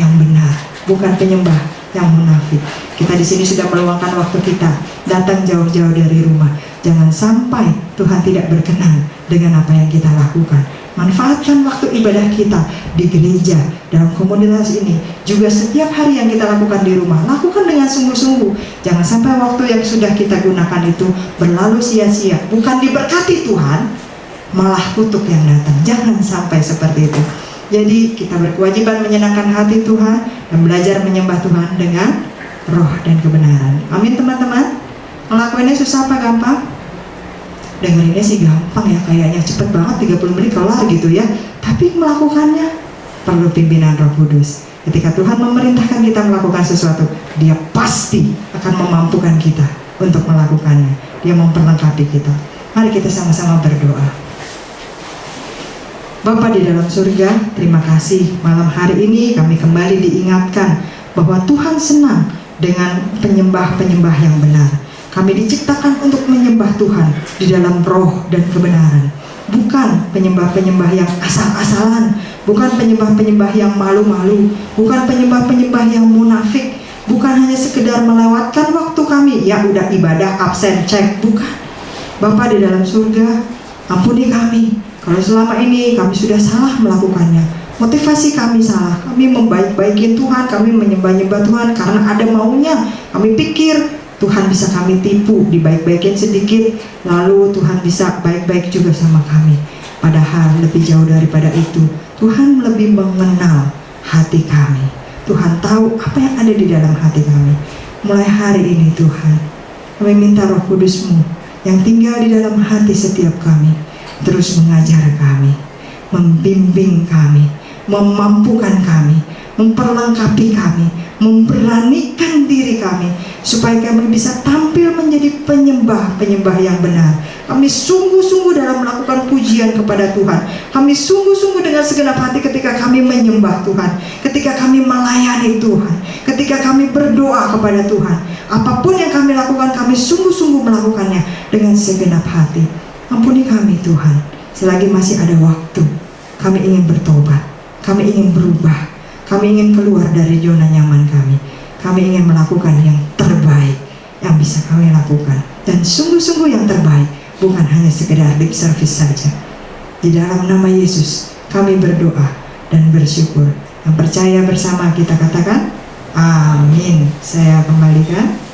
yang benar, bukan penyembah yang munafik. Kita di sini sudah meluangkan waktu kita, datang jauh-jauh dari rumah. Jangan sampai Tuhan tidak berkenan dengan apa yang kita lakukan. Manfaatkan waktu ibadah kita di gereja, dalam komunitas ini, juga setiap hari yang kita lakukan di rumah. Lakukan dengan sungguh-sungguh. Jangan sampai waktu yang sudah kita gunakan itu berlalu sia-sia. Bukan diberkati Tuhan, malah kutuk yang datang. Jangan sampai seperti itu. Jadi kita berkewajiban menyenangkan hati Tuhan dan belajar menyembah Tuhan dengan roh dan kebenaran. Amin teman-teman. Ngelakuinnya susah apa gampang? Dengerinnya sih gampang ya, kayaknya cepet banget 30 menit kelar gitu ya. Tapi melakukannya perlu pimpinan Roh Kudus. Ketika Tuhan memerintahkan kita melakukan sesuatu, Dia pasti akan memampukan kita untuk melakukannya. Dia memperlengkapi kita. Mari kita sama-sama berdoa. Bapa di dalam surga, terima kasih malam hari ini kami kembali diingatkan bahwa Tuhan senang dengan penyembah-penyembah yang benar. Kami diciptakan untuk menyembah Tuhan di dalam roh dan kebenaran. Bukan penyembah-penyembah yang asal-asalan, bukan penyembah-penyembah yang malu-malu, bukan penyembah-penyembah yang munafik, bukan hanya sekedar melewatkan waktu kami, ya udah ibadah absen cek, bukan. Bapa di dalam surga, ampuni kami kalau selama ini kami sudah salah melakukannya. Motivasi kami salah, kami membaik-baikin Tuhan, kami menyembah-nyembah Tuhan karena ada maunya. Kami pikir Tuhan bisa kami tipu, dibaik-baikin sedikit, lalu Tuhan bisa baik-baik juga sama kami. Padahal lebih jauh daripada itu, Tuhan lebih mengenal hati kami. Tuhan tahu apa yang ada di dalam hati kami. Mulai hari ini Tuhan, kami minta Roh Kudus-Mu yang tinggal di dalam hati setiap kami, terus mengajar kami, membimbing kami, memampukan kami, memperlengkapi kami, memberanikan diri kami, supaya kami bisa tampil menjadi penyembah-penyembah yang benar. Kami sungguh-sungguh dalam melakukan pujian kepada Tuhan. Kami sungguh-sungguh dengan segenap hati ketika kami menyembah Tuhan, ketika kami melayani Tuhan, ketika kami berdoa kepada Tuhan. Apapun yang kami lakukan, kami sungguh-sungguh melakukannya dengan segenap hati. Ampuni kami Tuhan, selagi masih ada waktu. Kami ingin bertobat, kami ingin berubah, kami ingin keluar dari zona nyaman kami. Kami ingin melakukan yang terbaik yang bisa kami lakukan, dan sungguh-sungguh yang terbaik, bukan hanya sekedar lip service saja. Di dalam nama Yesus kami berdoa dan bersyukur. Yang percaya bersama kita katakan amin. Saya kembalikan.